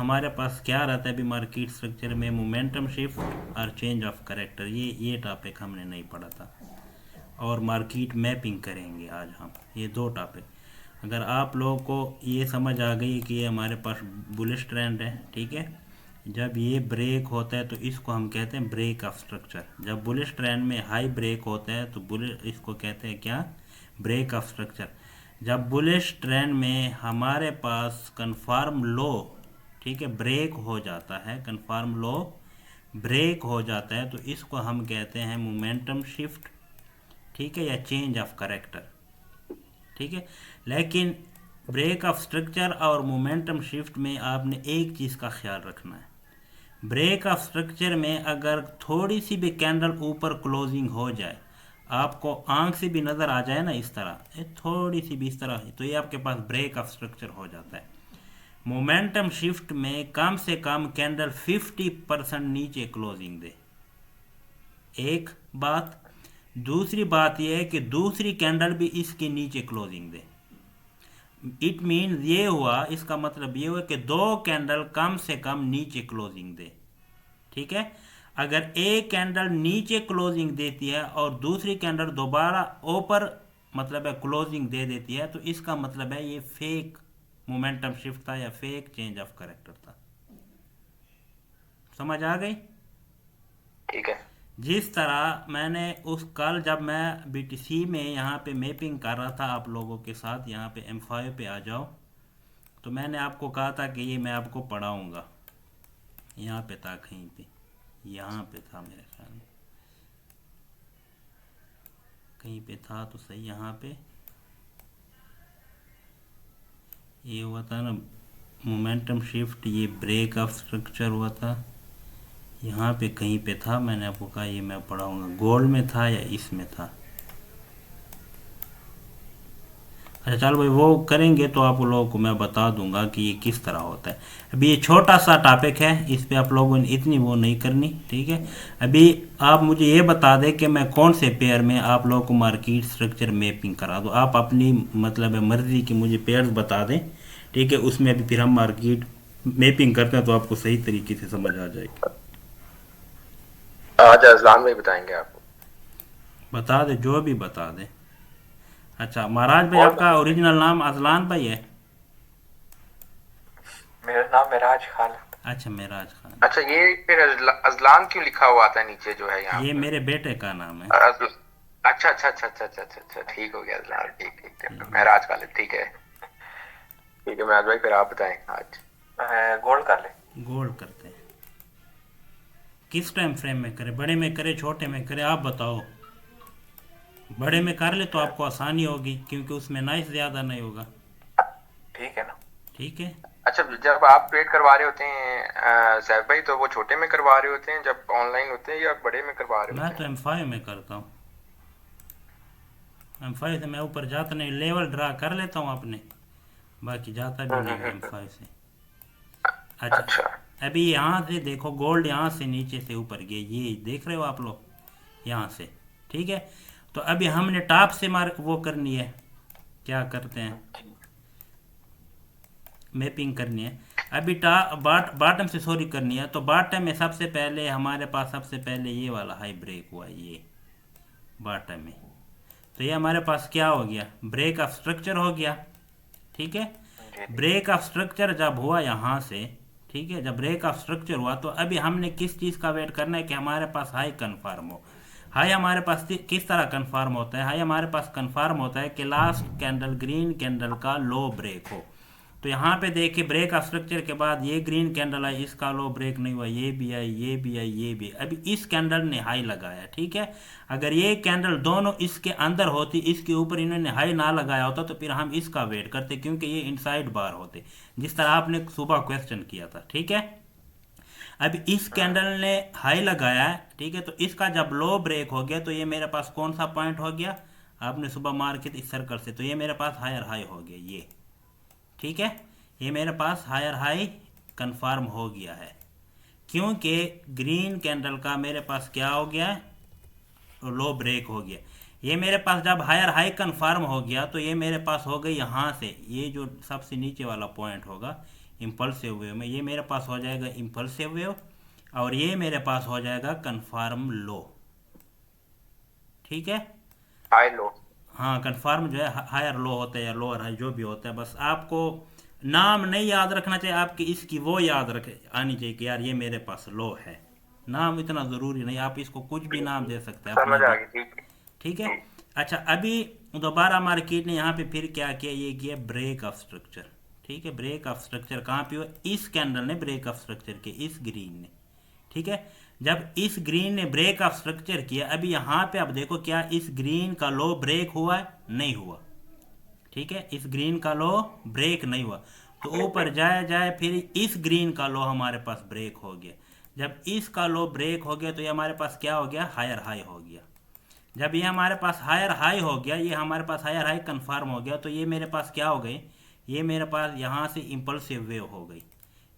हमारे पास क्या रहता है अभी मार्केट स्ट्रक्चर में, मोमेंटम शिफ्ट और चेंज ऑफ करेक्टर, ये टॉपिक हमने नहीं पढ़ा था। और मार्केट मैपिंग करेंगे आज हम, ये दो टॉपिक। अगर आप लोगों को ये समझ आ गई कि ये हमारे पास बुलिश ट्रेंड है, ठीक है, जब ये ब्रेक होता है तो इसको हम कहते हैं ब्रेक ऑफ स्ट्रक्चर। जब बुलिश ट्रेंड में हाई ब्रेक होता है तो बुलिश, इसको कहते हैं क्या, ब्रेक ऑफ स्ट्रक्चर। जब बुलिश ट्रेंड में हमारे पास कन्फर्म लो, ठीक है, ब्रेक हो जाता है, कन्फर्म लो ब्रेक हो जाता है, तो इसको हम कहते हैं मोमेंटम शिफ्ट, ठीक है, या चेंज ऑफ करेक्टर, ठीक है। लेकिन ब्रेक ऑफ स्ट्रक्चर और मोमेंटम शिफ्ट में आपने एक चीज़ का ख्याल रखना है। ब्रेक ऑफ स्ट्रक्चर में अगर थोड़ी सी भी कैंडल ऊपर क्लोजिंग हो जाए, आपको आंख से भी नज़र आ जाए ना इस तरह, थोड़ी सी भी इस तरह, तो ये आपके पास ब्रेक ऑफ स्ट्रक्चर हो जाता है। मोमेंटम शिफ्ट में कम से कम कैंडल 50% नीचे क्लोजिंग दे, एक बात। दूसरी बात यह है कि दूसरी कैंडल भी इसके नीचे क्लोजिंग दे। इट मीन ये हुआ, इसका मतलब ये हुआ कि दो कैंडल कम से कम नीचे क्लोजिंग दे, ठीक है। अगर एक कैंडल नीचे क्लोजिंग देती है और दूसरी कैंडल दोबारा ऊपर मतलब है क्लोजिंग दे देती है, तो इसका मतलब है ये फेक मोमेंटम शिफ्ट था या फेक चेंज ऑफ करेक्टर था। समझ आ गई? ठीक है। जिस तरह मैंने उस कल जब मैं बीटीसी में यहाँ पे मैपिंग कर रहा था आप लोगों के साथ, यहाँ पे M5 पे आ जाओ, तो मैंने आपको कहा था कि ये मैं आपको पढ़ाऊँगा। यहाँ पे था कहीं पे, यहाँ पे था मेरे ख्याल में, कहीं पे था तो सही। यहाँ पे ये हुआ था ना मोमेंटम शिफ्ट, ये ब्रेक ऑफ स्ट्रक्चर हुआ था, यहाँ पे कहीं पे था। मैंने आपको कहा ये मैं पढ़ाऊँगा, गोल्ड में था या इसमें था। अच्छा चल भाई, वो करेंगे तो आप लोगों को मैं बता दूंगा कि ये किस तरह होता है। अभी ये छोटा सा टॉपिक है, इस पे आप लोगों ने इतनी वो नहीं करनी, ठीक है। अभी आप मुझे ये बता दें कि मैं कौन से पेयर में आप लोगों को मार्केट स्ट्रक्चर मैपिंग करा दूँ। आप अपनी मतलब है मर्ज़ी की मुझे पेयर्स बता दें, ठीक है, उसमें अभी फिर हम मार्केट मैपिंग करते हैं तो आपको सही तरीके से समझ आ जाएगी। आज अजलान भाई बताएंगे आपको। बता दे, जो भी बता दे। अच्छा महाराज भाई, और आपका ओरिजिनल नाम अजलान भाई है? मेरा नाम मिराज खान है। अच्छा मेराज खान। अच्छा, ये फिर अजलान क्यों लिखा हुआ आता है नीचे जो है यहाँ ये पर? मेरे बेटे का नाम है। अच्छा अच्छा अच्छा अच्छा अच्छा अच्छा अच्छा, ठीक हो गया अजलान, ठीक ठीक ठीक, महराज खालिद, ठीक है। ठीक है महराज भाई, फिर आप बताएं आज। गोल्ड कर ले। गोल्ड करते हैं, किस टाइम फ्रेम में करें, बड़े में करें छोटे में करें, आप बताओ। बड़े में कर ले तो आपको आसानी होगी क्योंकि उसमें नाइस ज़्यादा नहीं होगा, ठीक है ना। ठीक है। अच्छा, जब आप ट्रेड करवा रहे होते हैं सैफ भाई, तो वो छोटे में करवा रहे होते हैं जब ऑनलाइन होते हैं, या बड़े में करवा रहे मैं होते तो हैं? M5 में करता हूँ। M5 से मैं ऊपर जाता नहीं, लेवल ड्रा कर लेता हूँ अपने, बाकी जाता भी नहीं हूँ M5 से। अच्छा, अच्छा। अभी यहाँ से देखो, गोल्ड यहाँ से नीचे से ऊपर गया, ये देख रहे हो आप लोग, यहाँ से, ठीक है। तो अभी हमने टॉप से मार वो करनी है, क्या करते हैं, मैपिंग करनी है। अभी बॉटम से सॉरी करनी है, तो बॉटम में सबसे पहले हमारे पास सबसे पहले ये वाला हाई ब्रेक हुआ, ये बॉटम में, तो ये हमारे पास क्या हो गया, ब्रेक ऑफ स्ट्रक्चर हो गया, ठीक है। जी जी। ब्रेक ऑफ स्ट्रक्चर जब हुआ यहाँ से, ठीक है, जब ब्रेक ऑफ स्ट्रक्चर हुआ तो अभी हमने किस चीज़ का वेट करना है कि हमारे पास हाई कन्फर्म हो। हाई हमारे पास किस तरह कन्फर्म होता है, हाई हमारे पास कन्फर्म होता है कि लास्ट कैंडल ग्रीन कैंडल का लो ब्रेक हो। तो यहाँ पे देखिए ब्रेक ऑफ स्ट्रक्चर के बाद ये ग्रीन कैंडल आई, इसका लो ब्रेक नहीं हुआ, ये भी आई, ये भी आई, ये भी। अभी इस कैंडल ने हाई लगाया, ठीक है। अगर ये कैंडल दोनों इसके अंदर होती, इसके ऊपर इन्होंने हाई ना लगाया होता, तो फिर हम इसका वेट करते क्योंकि ये इनसाइड बार होते, जिस तरह आपने सुबह क्वेश्चन किया था, ठीक है। अब इस कैंडल ने हाई लगाया है, ठीक है, तो इसका जब लो ब्रेक हो गया तो ये मेरे पास कौन सा पॉइंट हो गया, आपने सुबह मार के इस सर्कल से, तो ये मेरे पास हायर हाई हो गया, ये, ठीक है। ये मेरे पास हायर हाई कंफर्म हो गया है क्योंकि ग्रीन कैंडल का मेरे पास क्या हो गया है, लो ब्रेक हो गया। ये मेरे पास जब हायर हाई कंफर्म हो गया तो ये मेरे पास हो गई यहाँ से, ये जो सबसे नीचे वाला पॉइंट होगा, इम्पल्सिव वेव में, ये मेरे पास हो जाएगा इम्पल्सिव वेव और ये मेरे पास हो जाएगा कन्फर्म लो। ठीक है, हाई लो। हाँ कन्फर्म जो है हायर लो होता है या लोअर हाई जो भी होता है, बस आपको नाम नहीं याद रखना चाहिए, आपकी इसकी वो याद रखे आनी चाहिए कि यार ये मेरे पास लो है। नाम इतना ज़रूरी नहीं, आप इसको कुछ भी नाम दे सकते हैं अपना समझ आ भी। गई, ठीक है। ठीक है। अच्छा, अभी दोबारा मार्केट ने यहाँ पे फिर क्या किया, ये किया ब्रेक ऑफ स्ट्रक्चर। ठीक है, ब्रेक ऑफ स्ट्रक्चर कहाँ पे हुआ, इस कैंडल ने ब्रेक ऑफ स्ट्रक्चर किया, इस ग्रीन ने। ठीक है, जब इस ग्रीन ने ब्रेक ऑफ स्ट्रक्चर किया, अभी यहाँ पे आप देखो क्या इस ग्रीन का लो ब्रेक हुआ है, नहीं हुआ। ठीक है, इस ग्रीन का लो ब्रेक नहीं हुआ, तो ऊपर जाए जाए फिर इस ग्रीन का लो हमारे पास ब्रेक हो गया। जब इसका लो ब्रेक हो गया तो ये हमारे पास क्या हो गया, हायर हाई हो गया। जब ये हमारे पास हायर हाई हो गया, ये हमारे पास हायर हाई कंफर्म हो गया, तो ये मेरे पास क्या हो गई, ये मेरे पास यहाँ से इम्पल्सिव वेव हो गई।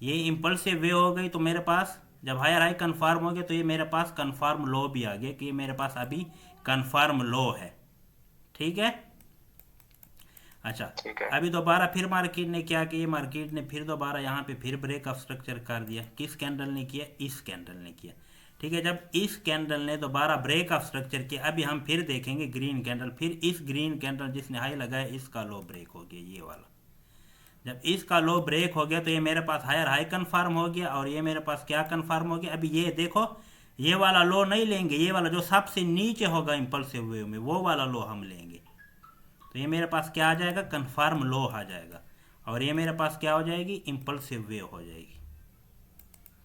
ये इम्पल्सिव वेव हो गई तो मेरे पास जब हायर हाई कंफर्म हो गया तो ये मेरे पास कंफर्म लो भी आ गया कि ये मेरे पास अभी कंफर्म लो है। ठीक है। अच्छा, ठीक है। अभी दोबारा फिर मार्केट ने क्या किया, मार्केट ने फिर दोबारा यहाँ पे फिर ब्रेक ऑफ स्ट्रक्चर कर दिया। किस कैंडल ने किया, इस कैंडल ने किया। ठीक है, जब इस कैंडल ने दोबारा ब्रेक ऑफ स्ट्रक्चर किया, अभी हम फिर देखेंगे ग्रीन कैंडल, फिर इस ग्रीन कैंडल जिसने हाई लगाया इसका लो ब्रेक हो गया, ये वाला। जब इसका लो ब्रेक हो गया तो ये मेरे पास हायर हाई कंफर्म हो गया और ये मेरे पास क्या कंफर्म हो गया। अभी ये देखो, ये वाला लो नहीं लेंगे, ये वाला जो सबसे नीचे होगा इम्पल्सिव वेव में वो वाला लो हम लेंगे। तो ये मेरे पास क्या आ जाएगा, कंफर्म लो आ जाएगा और ये मेरे पास क्या हो जाएगी, इम्पल्सिव वेव हो जाएगी।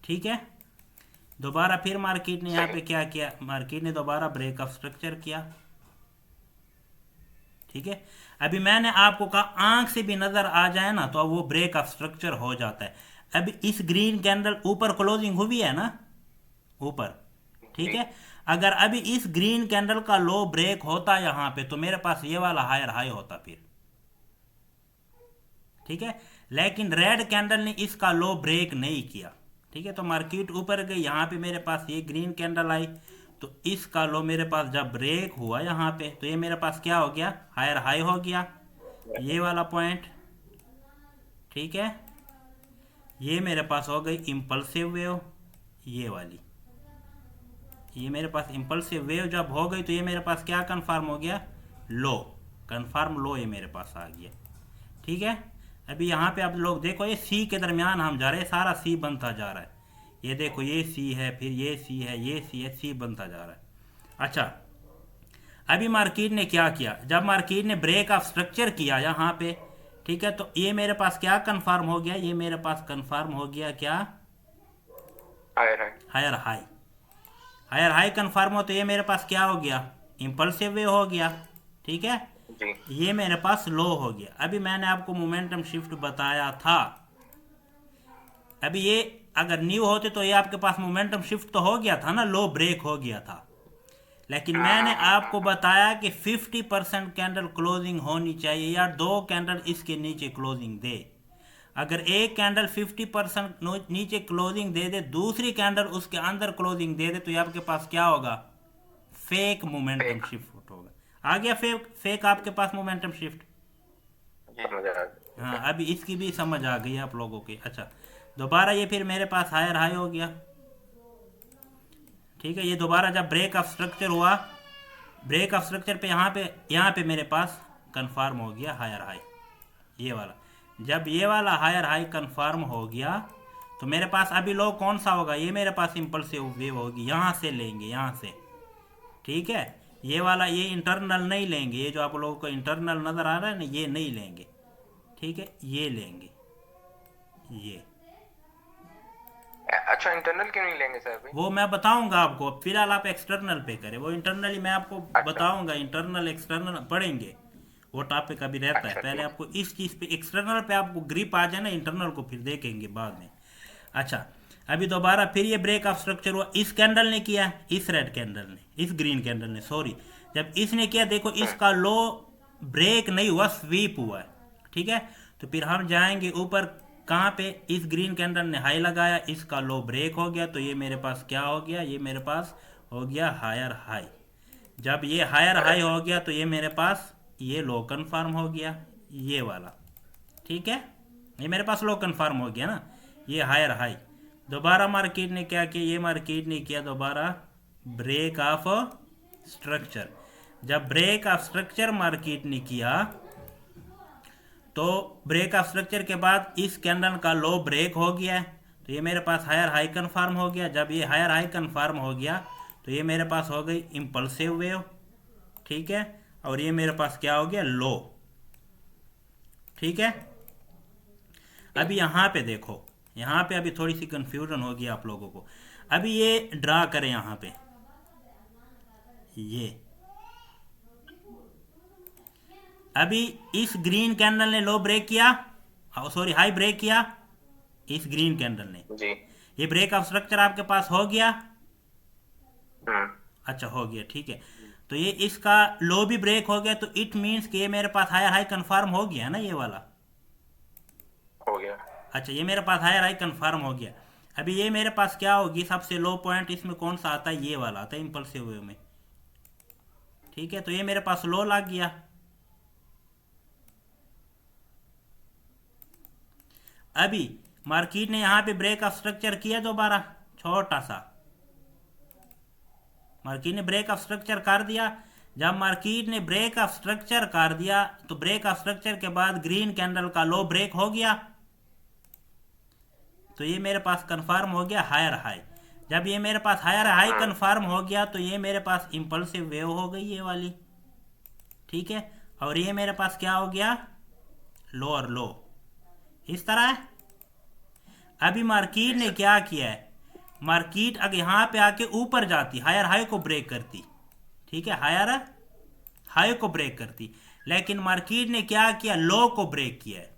ठीक है, दोबारा फिर मार्केट ने यहाँ पे क्या किया, मार्केट ने दोबारा ब्रेक ऑफ स्ट्रक्चर किया। ठीक है, अभी मैंने आपको कहा आंख से भी नजर आ जाए ना तो वो ब्रेक ऑफ स्ट्रक्चर हो जाता है। अभी इस ग्रीन कैंडल ऊपर क्लोजिंग हुई है ना, ऊपर। ठीक है, अगर अभी इस ग्रीन कैंडल का लो ब्रेक होता यहां पे तो मेरे पास ये वाला हायर हाई होता फिर। ठीक है, लेकिन रेड कैंडल ने इसका लो ब्रेक नहीं किया। ठीक है, तो मार्केट ऊपर गई, यहां पे मेरे पास ये ग्रीन कैंडल आई तो इसका लो मेरे पास जब ब्रेक हुआ यहाँ पे तो ये मेरे पास क्या हो गया, हायर हाई हो गया, ये वाला पॉइंट। ठीक है, ये मेरे पास हो गई इम्पल्सिव वेव, ये वाली। ये मेरे पास इम्पल्सिव वेव जब हो गई तो ये मेरे पास क्या कंफर्म हो गया, लो, कंफर्म लो ये मेरे पास आ गया। ठीक है, अभी यहाँ पे आप लोग देखो ये सी के दरमियान हम जा रहे हैं, सारा सी बनता जा रहा है। ये देखो ये सी है, फिर ये सी है, ये सी है, सी बनता जा रहा है। अच्छा, अभी मार्केट ने क्या किया, जब मार्केट ने ब्रेक ऑफ स्ट्रक्चर किया यहाँ पे, ठीक है, तो ये मेरे पास क्या कंफर्म हो गया, ये मेरे पास कंफर्म हो गया क्या, higher high. Higher high. Higher high confirm हो तो ये मेरे पास क्या हो गया, इम्पल्सिव वेव हो गया। ठीक है, जी। ये मेरे पास लो हो गया। अभी मैंने आपको मोमेंटम शिफ्ट बताया था, अभी ये अगर न्यू होते तो ये आपके पास मोमेंटम शिफ्ट तो हो गया था ना, लो ब्रेक हो गया था। लेकिन मैंने आपको बताया कि 50% कैंडल क्लोजिंग होनी चाहिए या दो कैंडल इसके नीचे क्लोजिंग दे। अगर एक कैंडल 50% नीचे क्लोजिंग दे दे, दूसरी कैंडल उसके अंदर क्लोजिंग दे दे, तो ये आपके पास क्या होगा, फेक मोमेंटम शिफ्ट होगा। आ गया फेक आपके पास मोमेंटम शिफ्ट। हाँ, अभी इसकी भी समझ आ गई आप लोगों की। अच्छा, दोबारा ये फिर मेरे पास हायर हाई हो गया। ठीक है, ये दोबारा जब ब्रेक ऑफ स्ट्रक्चर हुआ, ब्रेक ऑफ स्ट्रक्चर पे यहाँ पे मेरे पास कंफर्म हो गया हायर हाई, ये वाला। जब ये वाला हायर हाई कंफर्म हो गया तो मेरे पास अभी लो कौन सा होगा, ये मेरे पास इम्पल्सिव वेव होगी, यहाँ से लेंगे, यहाँ से। ठीक है, ये वाला, ये इंटरनल नहीं लेंगे, ये जो आप लोगों को इंटरनल नजर आ रहा है ना, ये नहीं लेंगे। ठीक है, ये लेंगे, ये। अच्छा, इंटरनल क्यों नहीं लेंगे सर? वो मैं बताऊंगा आपको, फिलहाल आप एक्सटर्नल पे करें, वो इंटरनली मैं आपको बताऊंगा, इंटरनल एक्सटर्नल पढ़ेंगे, वो टॉपिक अभी रहता है। पहले आपको इस चीज़ पे, एक्सटर्नल पे आपको ग्रिप आ जाए ना, इंटरनल को फिर देखेंगे बाद में। अच्छा, अभी दोबारा फिर ये ब्रेक ऑफ स्ट्रक्चर हुआ, इस कैंडल ने किया, इस रेड कैंडल ने, इस ग्रीन कैंडल ने, सॉरी। जब इसने किया, देखो इसका लो ब्रेक नहीं हुआ, स्वीप हुआ है। ठीक है, तो फिर हम जाएंगे ऊपर, कहाँ पे, इस ग्रीन कैंडल ने हाई लगाया, इसका लो ब्रेक हो गया, तो ये मेरे पास क्या हो गया, ये मेरे पास हो गया हायर हाई। जब ये हायर हाई हो गया तो ये मेरे पास ये लो कंफर्म हो गया, ये वाला। ठीक है, ये मेरे पास लो कंफर्म हो गया ना, ये हायर हाई। दोबारा मार्केट ने क्या किया, ये मार्केट ने किया दोबारा ब्रेक ऑफ स्ट्रक्चर। जब ब्रेक ऑफ स्ट्रक्चर मार्केट ने किया तो ब्रेक ऑफ स्ट्रक्चर के बाद इस कैंडल का लो ब्रेक हो गया है, तो ये मेरे पास हायर हाई कंफर्म हो गया। जब ये हायर हाई कंफर्म हो गया तो ये मेरे पास हो गई इम्पल्सिव वेव, ठीक है, और ये मेरे पास क्या हो गया, लो, ठीक है। अभी यहाँ पे देखो, यहाँ पे अभी थोड़ी सी कंफ्यूजन होगी आप लोगों को। अभी ये ड्रा करें यहाँ पे, ये अभी इस ग्रीन कैंडल ने लो ब्रेक किया, सॉरी हाई ब्रेक किया इस ग्रीन कैंडल ने जी। ये ब्रेक ऑफ स्ट्रक्चर आपके पास हो गया। हम्म। अच्छा हो गया, ठीक है। तो ये इसका लो भी ब्रेक हो गया, तो इट मींस कि ये मेरे पास हायर हाई कंफर्म हो गया ना, ये वाला हो गया। अच्छा ये मेरे पास हायर हाई कंफर्म हो गया। अभी ये मेरे पास क्या होगी, सबसे लो पॉइंट इसमें कौन सा आता है, ये वाला आता है इम्पल्सिव वेव में, ठीक है। तो ये मेरे पास लो लग गया। अभी मार्केट ने यहाँ पे ब्रेक ऑफ स्ट्रक्चर किया दोबारा, छोटा सा मार्केट ने ब्रेक ऑफ स्ट्रक्चर कर दिया। जब मार्केट ने ब्रेक ऑफ स्ट्रक्चर कर दिया तो ब्रेक ऑफ स्ट्रक्चर के बाद ग्रीन कैंडल का लो ब्रेक हो गया, तो ये मेरे पास कंफर्म हो गया हायर हाई। जब ये मेरे पास हायर हाई कंफर्म हो गया तो ये मेरे पास इंपल्सिव वेव हो गई ये वाली, ठीक है। और ये मेरे पास क्या हो गया, लोअर लो, इस तरह है। अभी मार्केट ने क्या किया है, मार्केट अगर यहाँ पे आके ऊपर जाती, हायर हाई को ब्रेक करती, ठीक है, हायर हाई को ब्रेक करती, लेकिन मार्केट ने क्या किया, लो को ब्रेक किया है।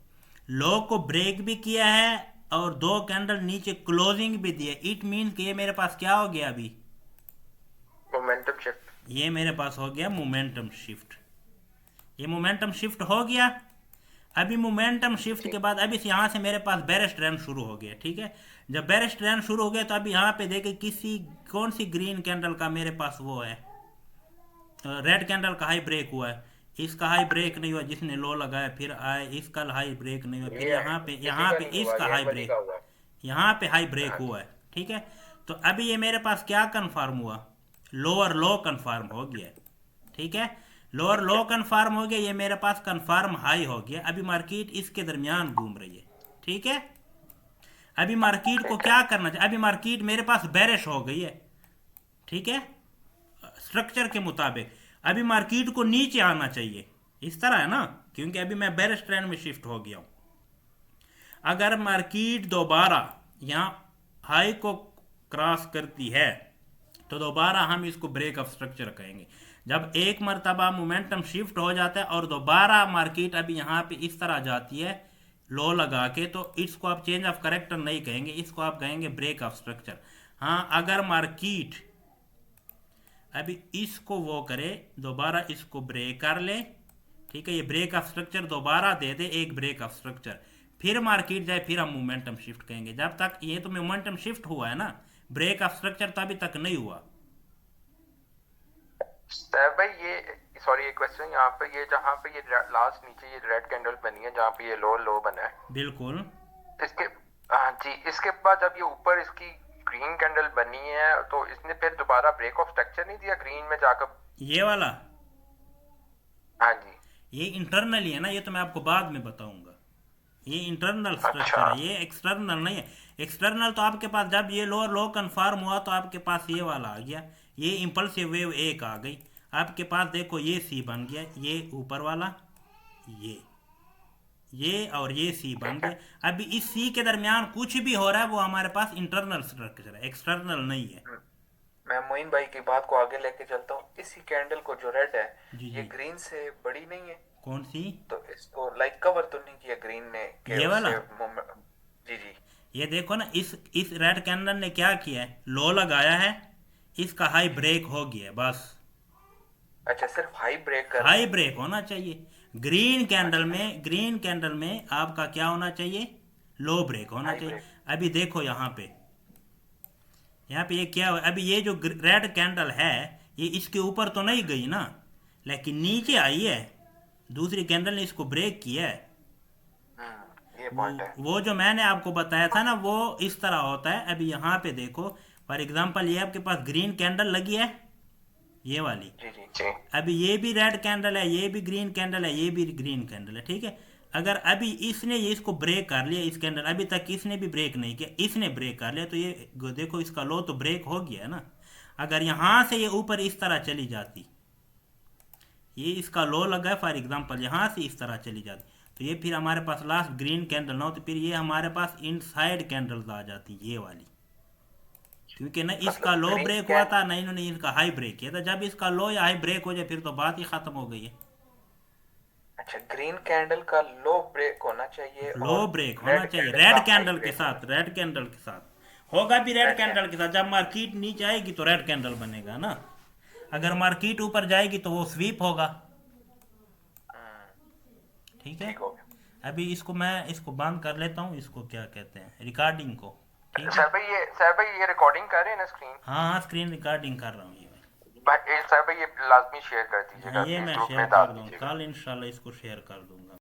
लो को ब्रेक भी किया है और दो कैंडल नीचे क्लोजिंग भी दी है। इट मीन कि ये मेरे पास क्या हो गया, अभी मोमेंटम शिफ्ट, ये मेरे पास हो गया मोमेंटम शिफ्ट। ये मोमेंटम शिफ्ट हो गया। अभी मोमेंटम शिफ्ट के बाद अभी यहाँ से मेरे पास बेरिश ट्रेंड शुरू हो गया, ठीक है। जब बेरिश ट्रेंड शुरू हो गया तो अभी यहाँ पे देखे कौन सी ग्रीन कैंडल का मेरे पास वो है, रेड कैंडल का हाई ब्रेक हुआ है। इसका हाई ब्रेक नहीं हुआ, जिसने लो लगाया फिर आए, इसका हाई ब्रेक नहीं हुआ, फिर यहाँ पे इसका हाई ब्रेक, यहाँ पे हाई ब्रेक हुआ है, ठीक है। तो अभी ये मेरे पास क्या कंफर्म हुआ, लोअर लो कंफर्म हो गया, ठीक है। लोअर लो कंफर्म हो गया, ये मेरे पास कंफर्म हाई हो गया। अभी मार्केट इसके दरमियान घूम रही है, ठीक है। अभी मार्केट को क्या करना चाहिए, अभी मार्केट मेरे पास बेरिश हो गई है, ठीक है, स्ट्रक्चर के मुताबिक। अभी मार्केट को नीचे आना चाहिए, इस तरह है ना, क्योंकि अभी मैं बेरिश ट्रेंड में शिफ्ट हो गया हूं। अगर मार्केट दोबारा यहाँ हाई को क्रॉस करती है तो दोबारा हम इसको ब्रेक ऑफ स्ट्रक्चर कहेंगे। जब एक मरतबा मोमेंटम शिफ्ट हो जाता है और दोबारा मार्केट अभी यहाँ पे इस तरह जाती है लो लगा के, तो इसको आप चेंज ऑफ करेक्टर नहीं कहेंगे, इसको आप कहेंगे ब्रेक ऑफ स्ट्रक्चर। हाँ, अगर मार्केट अभी इसको वो करे, दोबारा इसको ब्रेक कर ले, ठीक है, ये ब्रेक ऑफ स्ट्रक्चर दोबारा दे दे, एक ब्रेक ऑफ स्ट्रक्चर, फिर मार्केट जाए, फिर हम मोमेंटम शिफ्ट कहेंगे। जब तक ये तो मोमेंटम शिफ्ट हुआ है ना, ब्रेक ऑफ स्ट्रक्चर तो अभी तक नहीं हुआ। भाई ये सॉरी एक क्वेश्चन, यहाँ पे ये जहाँ पे ये लास्ट नीचे ये रेड कैंडल बनी है, जहाँ पे ये लो लो बना है, बिल्कुल इसके, हाँ जी, इसके बाद जब ये ऊपर इसकी ग्रीन कैंडल बनी है तो इसने फिर दोबारा ब्रेक ऑफ स्ट्रक्चर नहीं दिया ग्रीन में जाकर, ये वाला, हाँ जी, ये इंटरनली है ना, ये तो मैं आपको बाद में बताऊंगा। ये इंटरनल स्ट्रक्चर है, ये एक्सटर्नल नहीं है। एक्सटर्नल तो आपके पास जब ये लोअर लो कंफर्म हुआ तो आपके पास ये वाला आ गया, ये इंपल्सिव वेव एक आ गई आपके पास। देखो ये सी बन गया, ये ऊपर वाला ये और ये सी बन गया। अभी इस सी के दरमियान कुछ भी हो रहा है वो हमारे पास इंटरनल स्ट्रक्चर है, एक्सटर्नल नहीं है। मैं मोइन भाई की बात को आगे लेके चलता हूँ। इसी कैंडल को जो रेड है जी ये जी, ग्रीन से बड़ी नहीं है, कौन सी, तो इसको लाइक कवर तो नहीं किया ग्रीन ने ये वाला? जी जी, ये देखो ना, इस रेड कैंडल ने क्या किया है, लो लगाया है, इसका हाई ब्रेक हो गया बस। अच्छा, सिर्फ हाई ब्रेक कर, हाई ब्रेक होना चाहिए। ग्रीन कैंडल में आपका क्या होना चाहिए, लो ब्रेक होना चाहिए। अभी देखो यहाँ पे ये क्या है, अभी ये जो रेड कैंडल है ये इसके ऊपर तो नहीं गई ना, लेकिन नीचे आई है, दूसरी कैंडल ने इसको ब्रेक किया है। ये पॉइंट है। वो जो मैंने आपको बताया था ना वो इस तरह होता है। अभी यहाँ पे देखो, फॉर एग्जांपल ये आपके पास ग्रीन कैंडल लगी है, ये वाली। जी जी जी। अभी ये भी रेड कैंडल है, ये भी ग्रीन कैंडल है, ये भी ग्रीन कैंडल है, ठीक है। अगर अभी इसने ये इसको ब्रेक कर लिया, इस कैंडल, अभी तक इसने भी ब्रेक नहीं किया, इसने ब्रेक कर लिया, तो ये देखो इसका लो तो ब्रेक हो गया है ना। अगर यहाँ से ये ऊपर इस तरह चली जाती, ये इसका लो लगा है फॉर एग्जांपल, यहाँ से इस तरह चली जाती, तो ये फिर हमारे पास लास्ट ग्रीन कैंडल ना हो, तो फिर ये हमारे पास इनसाइड कैंडल्स आ जाती ये वाली। क्योंकि ना इसका लो ग्रीन ब्रेक हुआ था ना इन्होंने इसका हाई ब्रेक किया था। जब इसका लो या हाई ब्रेक हो जाए फिर तो बात ही खत्म हो गई है। अच्छा, ग्रीन कैंडल का लो ब्रेक होना चाहिए लो और ब्रेक होना चाहिए रेड कैंडल के साथ, रेड कैंडल के साथ होगा भी, रेड कैंडल के साथ। जब मार्केट नीचे आएगी तो रेड कैंडल बनेगा ना, अगर मार्केट ऊपर जाएगी तो वो स्वीप होगा, ठीक है। अभी इसको मैं इसको बंद कर लेता हूँ, इसको क्या कहते हैं, रिकॉर्डिंग को, ठीक है। सर भाई ये रिकॉर्डिंग कर रहे हैं ना स्क्रीन? हाँ हाँ, स्क्रीन रिकॉर्डिंग कर रहा हूँ ये सर भाई ये लाजमी शेयर कर दीजिएगा, ये मैं ग्रुप शेयर में कर डाल दूँगा, दीजिएगा। कल इंशाल्लाह इसको शेयर कर दूंगा।